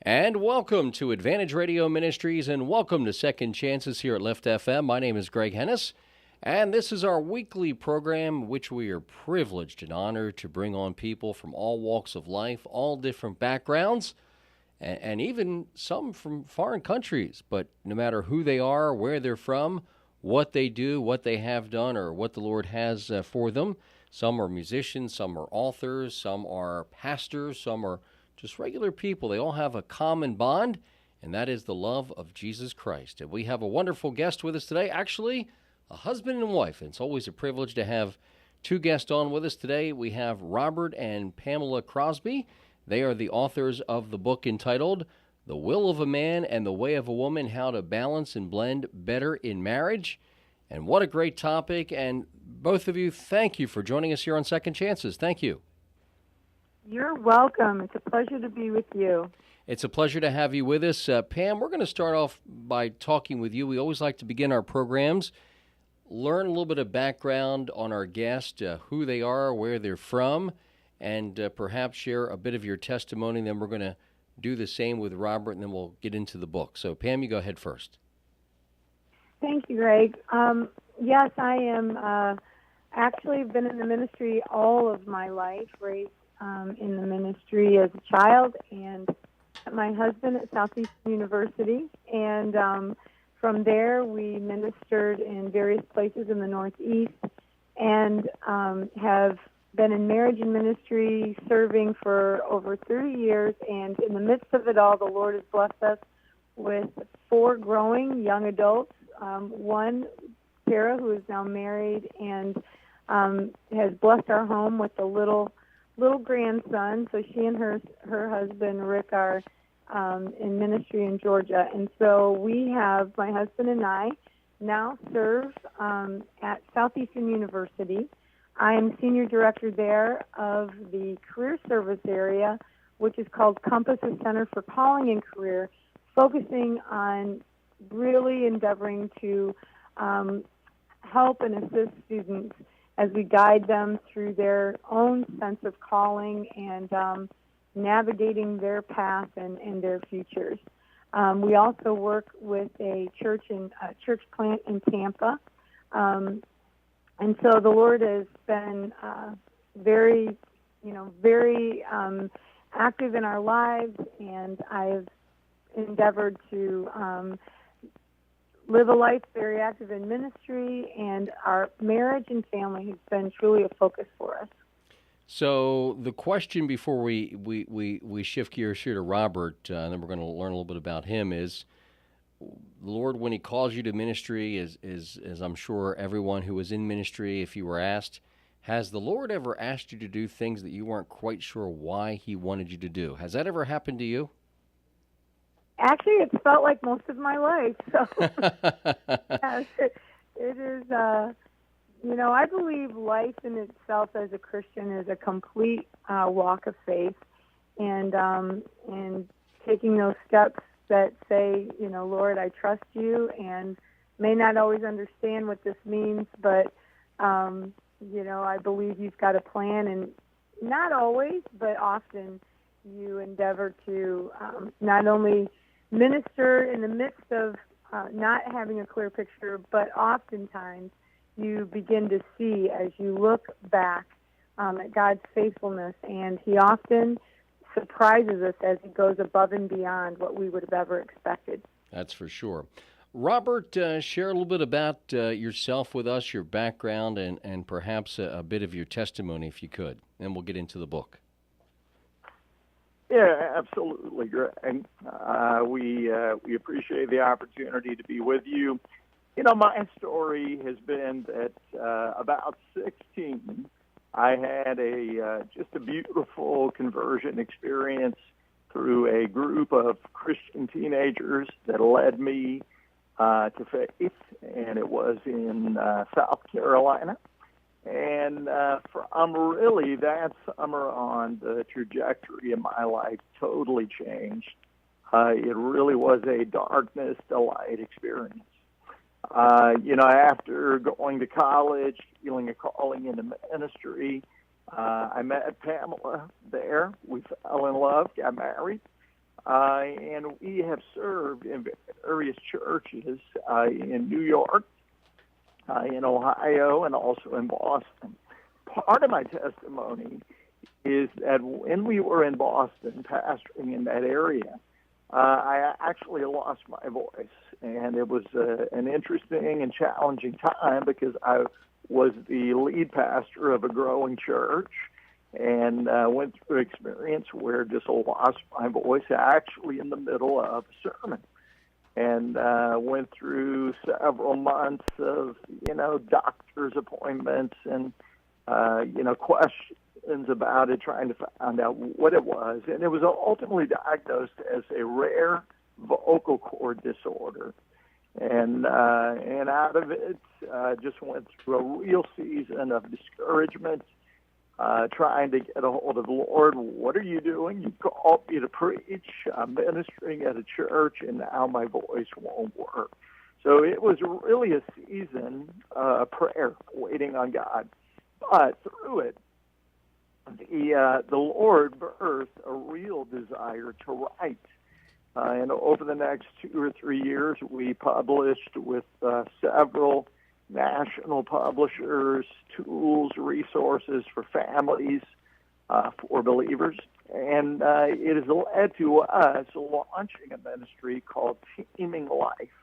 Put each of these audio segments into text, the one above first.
And welcome to Advantage Radio Ministries and welcome to Second Chances here at Lift FM. My name is Greg Hennis, and this is our weekly program which we are privileged and honored to bring on people from all walks of life, all different backgrounds, and even some from foreign countries. But no matter who they are, where they're from, what they do, what they have done, or what the Lord has for them. Some are musicians, some are authors, some are pastors, some are just regular people. They all have a common bond, and that is the love of Jesus Christ. And we have a wonderful guest with us today, actually a husband and wife. And it's always a privilege to have two guests on with us today. We have Robert and Pamela Crosby. They are the authors of the book entitled The Will of a Man and the Way of a Woman, How to Balance and Blend Better in Marriage. And what a great topic. And both of you, thank you for joining us here on Second Chances. Thank you. You're welcome. It's a pleasure to be with you. It's a pleasure to have you with us. Pam, we're going to start off by talking with you. We always like to begin our programs, learn a little bit of background on our guest, who they are, where they're from, and perhaps share a bit of your testimony. Then we're going to do the same with Robert, and then we'll get into the book. So, Pam, you go ahead first. Thank you, Greg. Yes, I am actually been in the ministry all of my life, raised in the ministry as a child, and my husband at Southeastern University. And from there, we ministered in various places in the Northeast and have been in marriage and ministry, serving for over 30 years. And in the midst of it all, the Lord has blessed us with 4 growing young adults. One, Sarah, who is now married and has blessed our home with a little grandson. So she and her husband Rick are in ministry in Georgia, and so we have, my husband and I now serve at Southeastern University. I am senior director there of the career service area, which is called Compass, a Center for Calling and Career, focusing on really endeavoring to help and assist students as we guide them through their own sense of calling and navigating their path and their futures. We also work with a church plant in Tampa, and so the Lord has been very active in our lives, and I've endeavored to live a life very active in ministry, and our marriage and family has been truly a focus for us. So the question before we shift gears here to Robert, and then we're going to learn a little bit about him, is the Lord, when he calls you to ministry, is I'm sure everyone who is in ministry, if you were asked, has the Lord ever asked you to do things that you weren't quite sure why he wanted you to do? Has that ever happened to you? Actually, it's felt like most of my life. So, yes, it is, I believe life in itself as a Christian is a complete walk of faith, and taking those steps that say, Lord, I trust you, and may not always understand what this means, but, I believe you've got a plan, and not always, but often you endeavor to not only minister in the midst of not having a clear picture, but oftentimes you begin to see as you look back at God's faithfulness, and he often surprises us as he goes above and beyond what we would have ever expected. That's for sure. Robert, share a little bit about yourself with us, your background, and perhaps a bit of your testimony, if you could. Then we'll get into the book. Yeah, absolutely, Greg. We appreciate the opportunity to be with you. My story has been that about 16, I had just a beautiful conversion experience through a group of Christian teenagers that led me to faith, and it was in South Carolina. And from really that summer on, the trajectory of my life totally changed. It really was a darkness to light experience. After going to college, feeling a calling into ministry, I met Pamela there. We fell in love, got married. and we have served in various churches in New York, in Ohio, and also in Boston. Part of my testimony is that when we were in Boston, pastoring in that area, I actually lost my voice, and it was an interesting and challenging time because I was the lead pastor of a growing church, and went through an experience where just lost my voice actually in the middle of a sermon, and went through several months of doctor's appointments and questions about it, trying to find out what it was, and it was ultimately diagnosed as a rare vocal cord disorder. And out of it, just went through a real season of discouragement, trying to get a hold of the Lord. What are you doing? You called me to preach. I'm ministering at a church, and now my voice won't work. So it was really a season of prayer, waiting on God. But through it, the Lord birthed a real desire to write. And over the next 2 or 3 years, we published with several national publishers, tools, resources for families, for believers. And it has led to us launching a ministry called Teaming Life.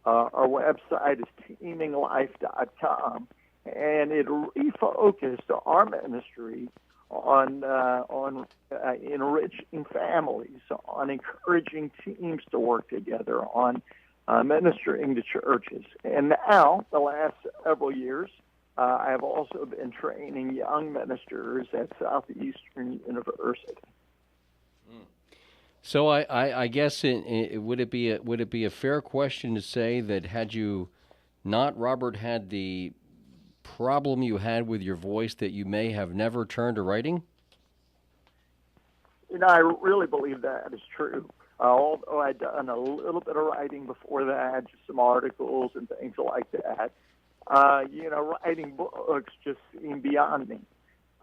Our website is teaminglife.com, and it refocused our ministry on enriching families, on encouraging teams to work together, on ministering to churches. And now, the last several years, I have also been training young ministers at Southeastern University. So I guess would it be a fair question to say that had you not, Robert, had the problem you had with your voice, that you may have never turned to writing? I really believe that is true. Although I'd done a little bit of writing before that, just some articles and things like that, writing books just seemed beyond me.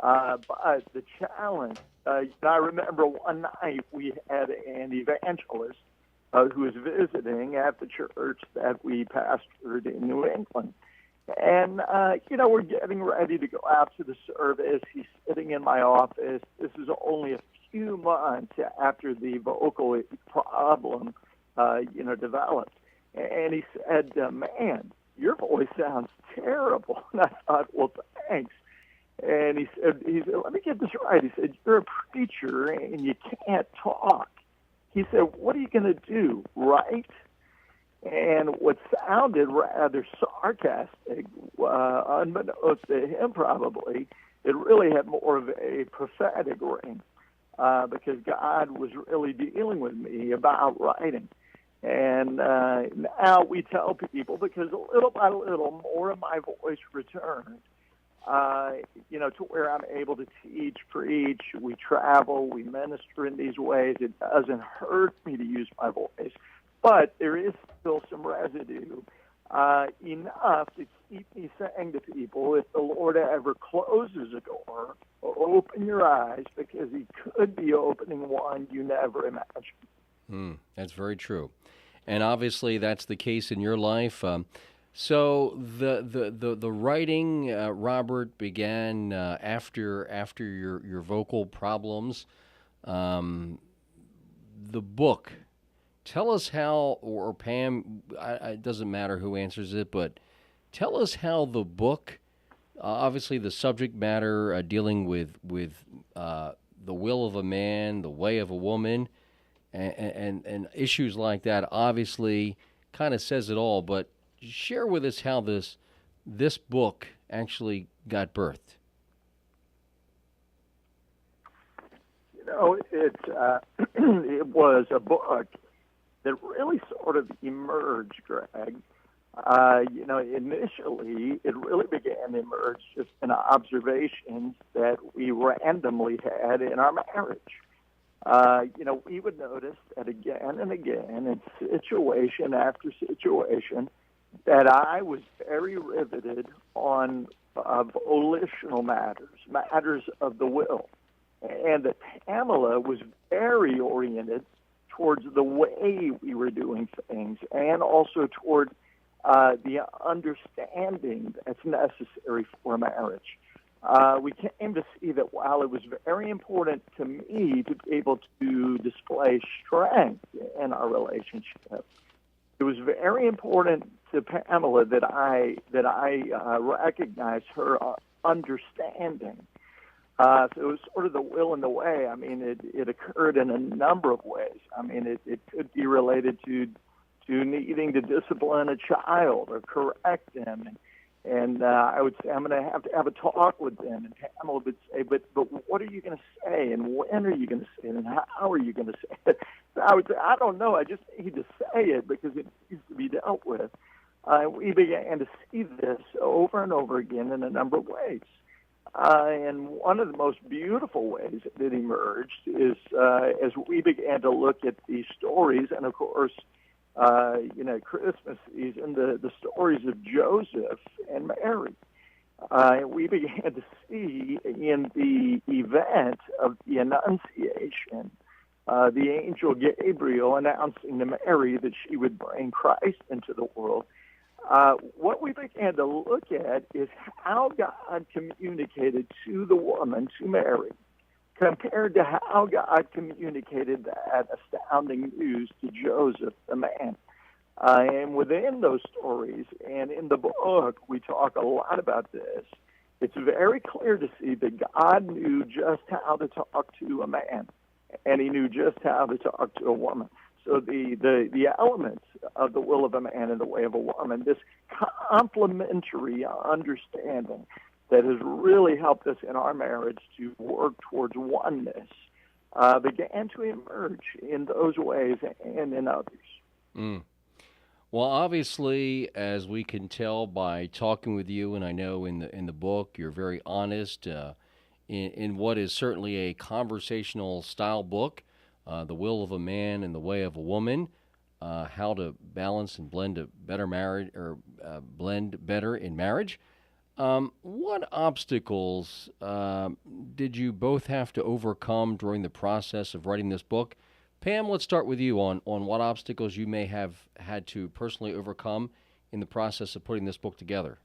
But the challenge, I remember one night we had an evangelist who was visiting at the church that we pastored in New England. And, we're getting ready to go out to the service. He's sitting in my office. This is only a few months after the vocal problem, developed. And he said, man, your voice sounds terrible. And I thought, well, thanks. And he said, let me get this right. He said, you're a preacher and you can't talk. He said, what are you going to do, write? And what sounded rather sarcastic, unbeknownst to him probably, it really had more of a prophetic ring, because God was really dealing with me about writing. And now we tell people, because little by little more of my voice returned, to where I'm able to teach, preach, we travel, we minister in these ways. It doesn't hurt me to use my voice. But there is still some residue, enough to keep me saying to people, if the Lord ever closes a door, open your eyes, because he could be opening one you never imagined. That's very true. And obviously that's the case in your life. So the writing, Robert, began after your vocal problems. The book. Tell us how, or Pam, it doesn't matter who answers it, but tell us how the book, obviously the subject matter dealing with the will of a man, the way of a woman, and issues like that, obviously kind of says it all. But share with us how this book actually got birthed. It was a book that really sort of emerged, Greg. Initially, it really began to emerge just in observations that we randomly had in our marriage. We would notice that again and again, in situation after situation, that I was very riveted on volitional matters of the will, and that Pamela was very oriented towards the way we were doing things, and also toward the understanding that's necessary for marriage. We came to see that while it was very important to me to be able to display strength in our relationship, it was very important to Pamela that I recognize her understanding. So it was sort of the will and the way. I mean, it occurred in a number of ways. I mean, it could be related to needing to discipline a child or correct them. And I would say, I'm going to have a talk with them. And Pamela would say, but what are you going to say? And when are you going to say it? And how are you going to say it? So I would say, I don't know. I just need to say it because it needs to be dealt with. We began to see this over and over again in a number of ways. And one of the most beautiful ways that emerged is as we began to look at these stories, and of course, Christmas season, the stories of Joseph and Mary. We began to see in the event of the Annunciation, the angel Gabriel announcing to Mary that she would bring Christ into the world. What we began to look at is how God communicated to the woman, to Mary, compared to how God communicated that astounding news to Joseph, the man. And within those stories and in the book, we talk a lot about this. It's very clear to see that God knew just how to talk to a man, and he knew just how to talk to a woman. So the elements of the will of a man and the way of a woman, this complementary understanding that has really helped us in our marriage to work towards oneness, began to emerge in those ways and in others. Mm. Well, obviously, as we can tell by talking with you, and I know in the book you're very honest in what is certainly a conversational style book, The Will of a Man and the Way of a Woman, how to balance and blend a better marriage or blend better in marriage. What obstacles did you both have to overcome during the process of writing this book? Pam, let's start with you on what obstacles you may have had to personally overcome in the process of putting this book together.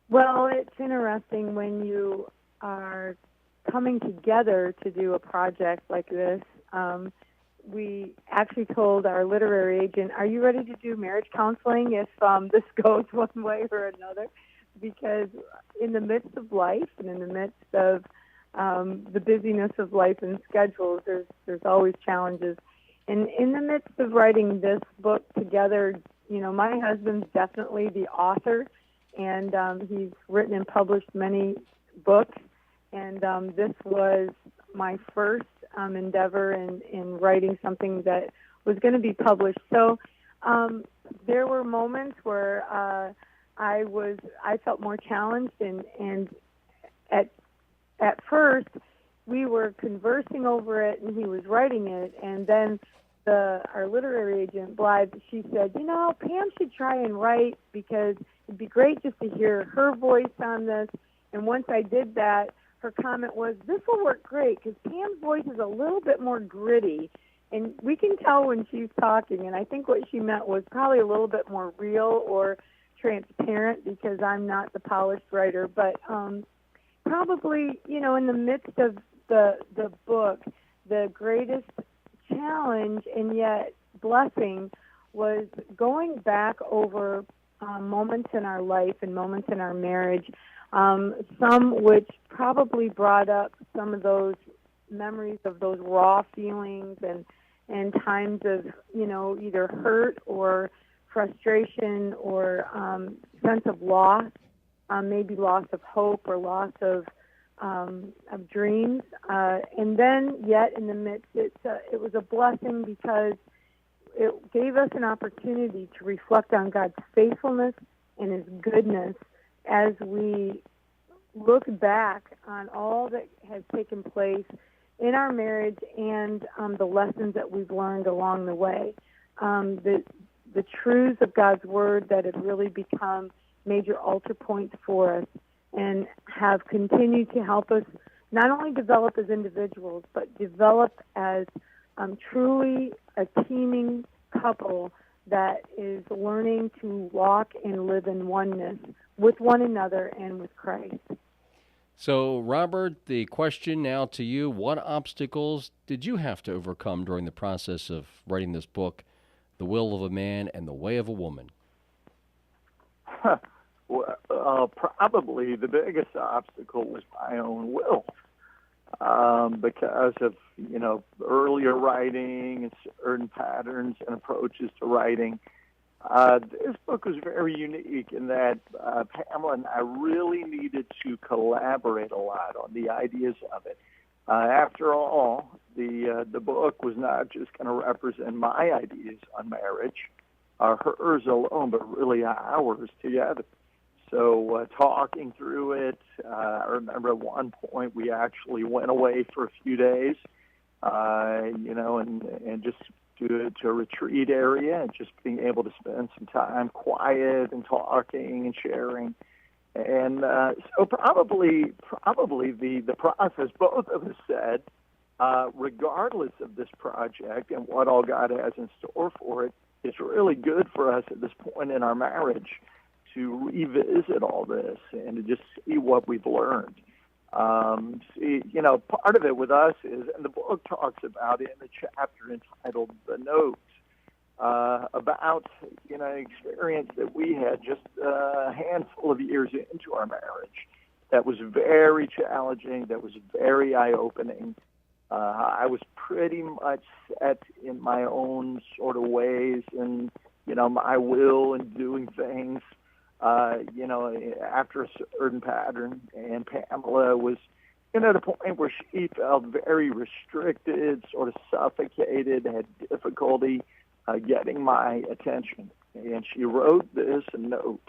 Well, it's interesting when you are coming together to do a project like this. We actually told our literary agent, are you ready to do marriage counseling if this goes one way or another? Because in the midst of life and in the midst of the busyness of life and schedules, there's always challenges. And in the midst of writing this book together, my husband's definitely the author, and he's written and published many books. And this was my first endeavor in writing something that was going to be published. So there were moments where I felt more challenged, and at first we were conversing over it, and he was writing it, and then our literary agent, Blythe, she said, Pam should try and write because it'd be great just to hear her voice on this. And once I did that, her comment was, this will work great because Pam's voice is a little bit more gritty, and we can tell when she's talking. And I think what she meant was probably a little bit more real or transparent because I'm not the polished writer. But probably, in the midst of the book, the greatest challenge and yet blessing was going back over moments in our life and moments in our marriage, some which probably brought up some of those memories of those raw feelings and times of, either hurt or frustration or sense of loss, maybe loss of hope or loss of dreams. And then yet in the midst, it was a blessing because it gave us an opportunity to reflect on God's faithfulness and his goodness as we look back on all that has taken place in our marriage and the lessons that we've learned along the way. The truths of God's word that have really become major altar points for us and have continued to help us not only develop as individuals, but develop as truly a teaming couple that is learning to walk and live in oneness with one another and with Christ. So, Robert, the question now to you, what obstacles did you have to overcome during the process of writing this book, The Will of a Man and the Way of a Woman? Well, probably the biggest obstacle was my own will, because of, earlier writing and certain patterns and approaches to writing. This book was very unique in that Pamela and I really needed to collaborate a lot on the ideas of it. After all, the book was not just going to represent my ideas on marriage, hers alone, but really ours together. So talking through it, I remember at one point we actually went away for a few days, and just to a retreat area and just being able to spend some time quiet and talking and sharing. And so probably the process, both of us said, regardless of this project and what all God has in store for it, it's really good for us at this point in our marriage to revisit all this and to just see what we've learned. Part of it with us is, and the book talks about it in the chapter entitled The Note, about, experience that we had just a handful of years into our marriage that was very challenging, that was very eye-opening. I was pretty much set in my own sort of ways and, my will and doing things, after a certain pattern. And Pamela was, at a point where she felt very restricted, sort of suffocated, had difficulty getting my attention. And she wrote this note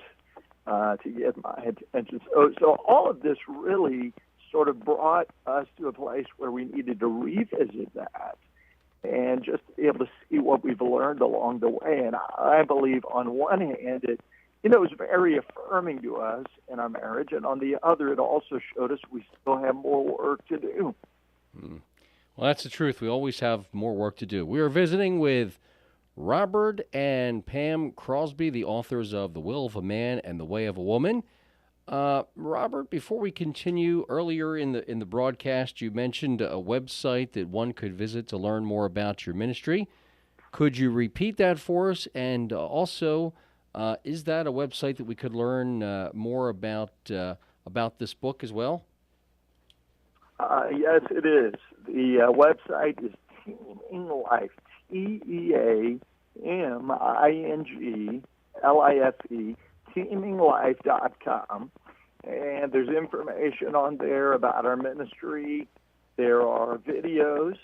to get my attention. So all of this really sort of brought us to a place where we needed to revisit that and just be able to see what we've learned along the way. And I believe on one hand, it was very affirming to us in our marriage, and on the other, it also showed us we still have more work to do. Well, that's the truth. We always have more work to do. We are visiting with Robert and Pam Crosby, the authors of The Will of a Man and the Way of a Woman. Robert, before we continue, earlier in the broadcast, you mentioned a website that one could visit to learn more about your ministry. Could you repeat that for us? And also, is that a website that we could learn more about this book as well? Yes, it is. The website is Teaming Life, TEAMINGLIFE, teaminglife.com. And there's information on there about our ministry. There are videos,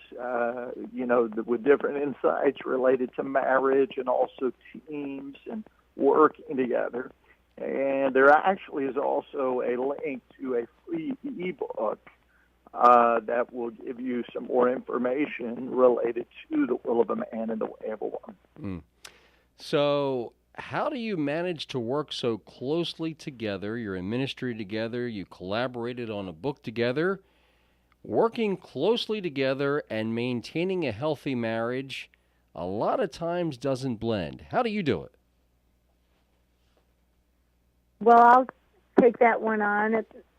with different insights related to marriage and also teams and working together. And there actually is also a link to a free ebook that will give you some more information related to the will of a man and the way of a woman. So how do you manage to work so closely together? You're in ministry together. You collaborated on a book together. Working closely together and maintaining a healthy marriage a lot of times doesn't blend. How do you do it? Well, I'll take that one on,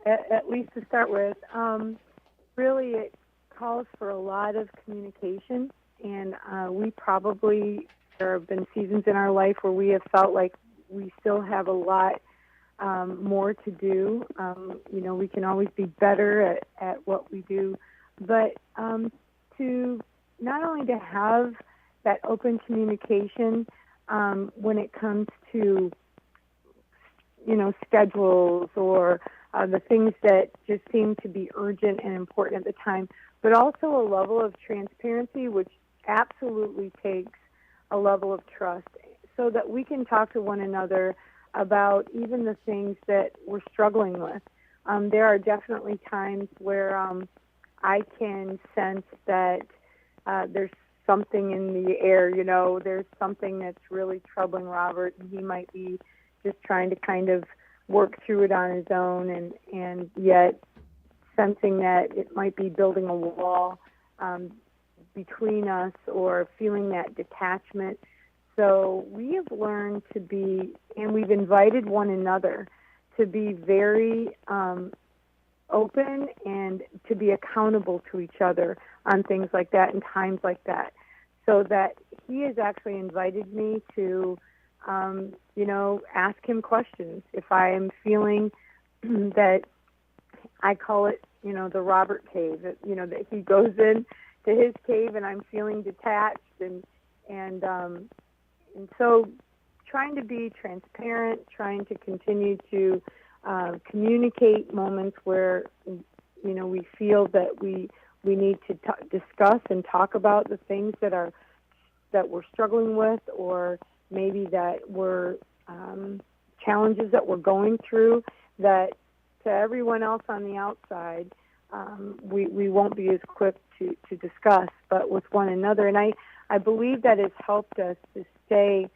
at least to start with. Really, it calls for a lot of communication, and there have been seasons in our life where we have felt like we still have a lot more to do. We can always be better at what we do, but to not only to have that open communication when it comes to schedules or the things that just seem to be urgent and important at the time, but also a level of transparency, which absolutely takes a level of trust, so that we can talk to one another about even the things that we're struggling with. There are definitely times where I can sense that there's something in the air, there's something that's really troubling Robert, and he might be just trying to kind of work through it on his own, and yet sensing that it might be building a wall between us or feeling that detachment. So we have learned to be, and we've invited one another to be very open and to be accountable to each other on things like that and times like that. So that he has actually invited me to, ask him questions. If I am feeling that, I call it, the Robert cave, that he goes in to his cave and I'm feeling detached and so trying to be transparent, trying to continue to communicate moments where, we feel that we need to discuss and talk about the things that we're struggling with, or maybe that we're challenges that we're going through that to everyone else on the outside, we won't be as quick to discuss, but with one another. And I believe that has helped us to stay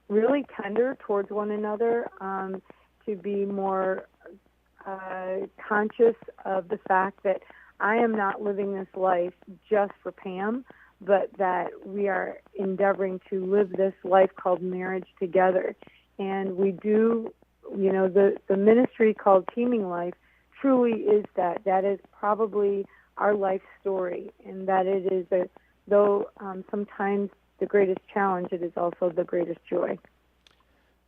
really tender towards one another, to be more conscious of the fact that I am not living this life just for Pam, but that we are endeavoring to live this life called marriage together. And we do, the ministry called Teaming Life truly is that. That is probably our life story, and that it is, though sometimes the greatest challenge, it is also the greatest joy.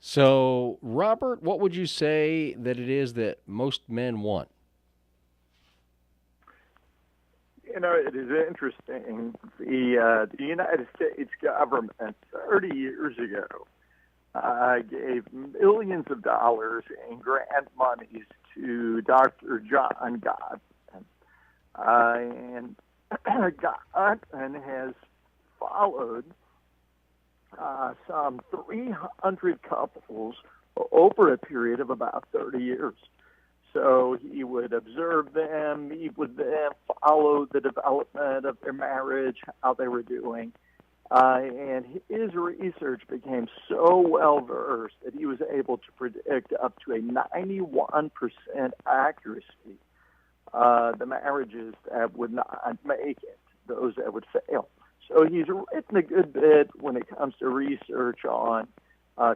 So, Robert, what would you say that it is that most men want? It is interesting. The United States government 30 years ago gave millions of dollars in grant monies to Dr. John Gottman. And Gottman has followed some 300 couples over a period of about 30 years. So he would observe them, meet with them, follow the development of their marriage, how they were doing. And his research became so well-versed that he was able to predict up to a 91% accuracy the marriages that would not make it, those that would fail. So he's written a good bit when it comes to research on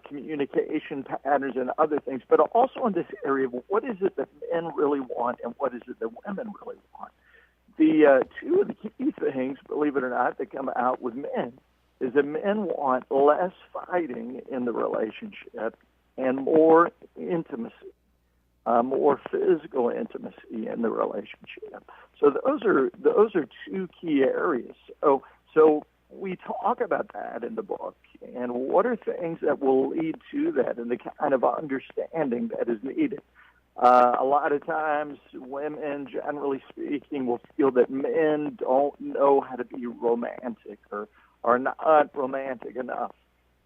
communication patterns and other things, but also in this area of what is it that men really want and what is it that women really want. The two of the key things, believe it or not, that come out with men is that men want less fighting in the relationship and more intimacy, more physical intimacy in the relationship. So those are two key areas. So we talk about that in the book, and what are things that will lead to that and the kind of understanding that is needed. A lot of times women, generally speaking, will feel that men don't know how to be romantic or are not romantic enough.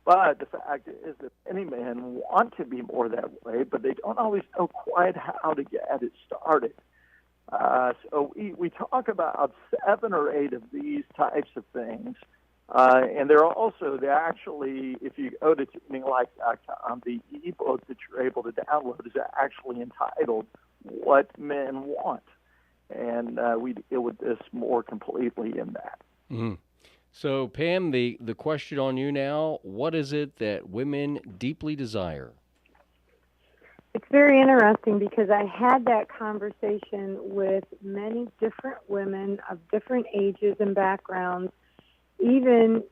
But the fact is that many men want to be more that way, but they don't always know quite how to get it started. So we talk about 7 or 8 of these types of things. And they're actually, if you go to tuninglife.com, the ebook that you're able to download is actually entitled What Men Want. And we deal with this more completely in that. Mm-hmm. So, Pam, the question on you now, what is it that women deeply desire? It's very interesting because I had that conversation with many different women of different ages and backgrounds, even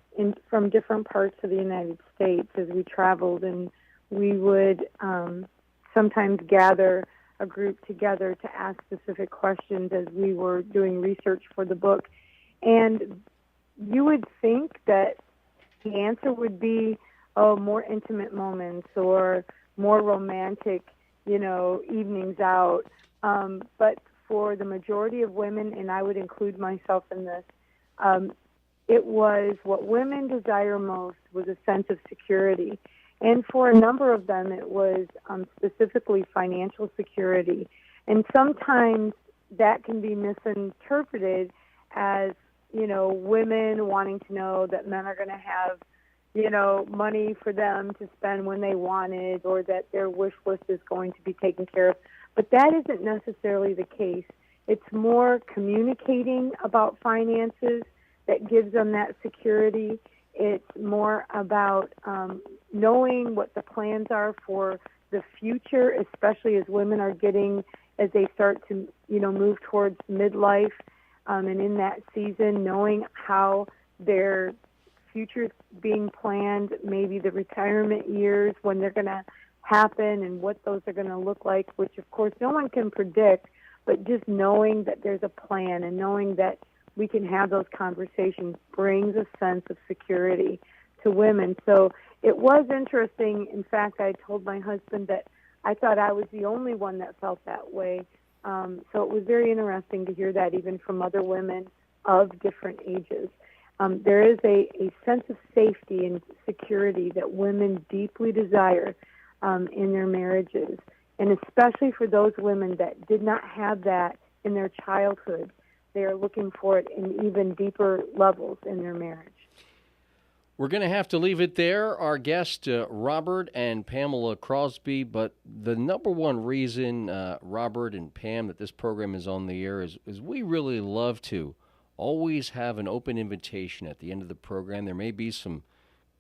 from different parts of the United States as we traveled, and we would sometimes gather a group together to ask specific questions as we were doing research for the book. And you would think that the answer would be, more intimate moments or more romantic, evenings out. But for the majority of women, and I would include myself in this, it was what women desire most was a sense of security. And for a number of them, it was specifically financial security. And sometimes that can be misinterpreted as, women wanting to know that men are going to have, money for them to spend when they want it, or that their wish list is going to be taken care of. But that isn't necessarily the case. It's more communicating about finances that gives them that security. It's more about knowing what the plans are for the future, especially as women are as they start to, move towards midlife, and in that season, knowing how their future is being planned, maybe the retirement years, when they're going to happen and what those are going to look like, which of course no one can predict, but just knowing that there's a plan and knowing that we can have those conversations brings a sense of security to women. So it was interesting. In fact, I told my husband that I thought I was the only one that felt that way. So it was very interesting to hear that even from other women of different ages. There is a sense of safety and security that women deeply desire in their marriages, and especially for those women that did not have that in their childhood. They are looking for it in even deeper levels in their marriage. We're going to have to leave it there. Our guest, Robert and Pamela Crosby, but the number one reason, Robert and Pam, that this program is on the air is we really love to always have an open invitation at the end of the program. There may be some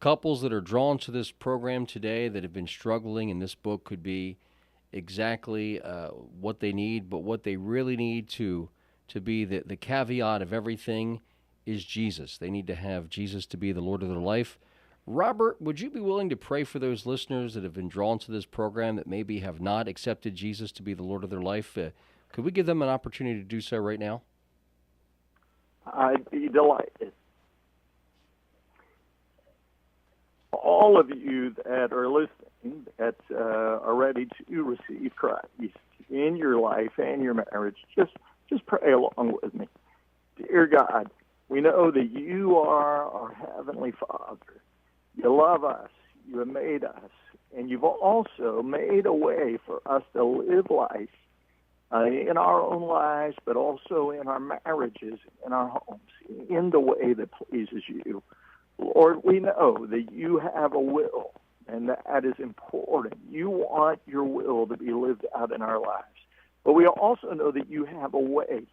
couples that are drawn to this program today that have been struggling, and this book could be exactly what they need, but what they really need to be the caveat of everything is Jesus. They need to have Jesus to be the Lord of their life. Robert, would you be willing to pray for those listeners that have been drawn to this program that maybe have not accepted Jesus to be the Lord of their life? Could we give them an opportunity to do so right now? I'd be delighted. All of you that are listening that are ready to receive Christ in your life and your marriage, just pray along with me. Dear God, we know that you are our Heavenly Father. You love us. You have made us. And you've also made a way for us to live life in our own lives, but also in our marriages, in our homes, in the way that pleases you. Lord, we know that you have a will, and that is important. You want your will to be lived out in our lives. But we also know that you have a way.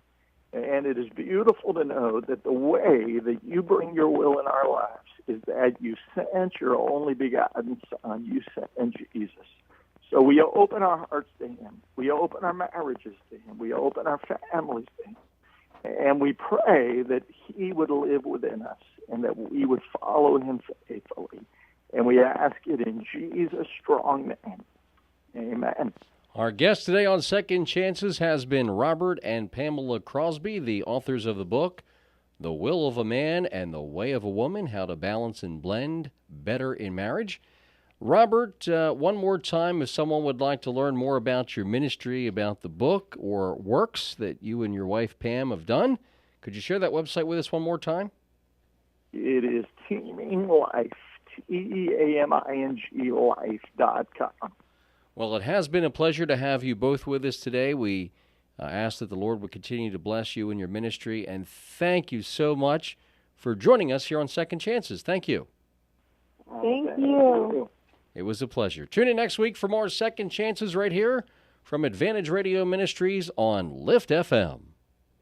And it is beautiful to know that the way that you bring your will in our lives is that you sent your only begotten Son. You sent Jesus. So we open our hearts to him. We open our marriages to him. We open our families to him. And we pray that he would live within us and that we would follow him faithfully. And we ask it in Jesus' strong name. Amen. Our guest today on Second Chances has been Robert and Pamela Crosby, the authors of the book, The Will of a Man and the Way of a Woman, How to Balance and Blend Better in Marriage. Robert, one more time, if someone would like to learn more about your ministry, about the book or works that you and your wife Pam have done, could you share that website with us one more time? It is Teaming Life, TEAMING life.com. Well, it has been a pleasure to have you both with us today. We ask that the Lord would continue to bless you in your ministry, and thank you so much for joining us here on Second Chances. Thank you. Thank you. It was a pleasure. Tune in next week for more Second Chances right here from Advantage Radio Ministries on Lift FM.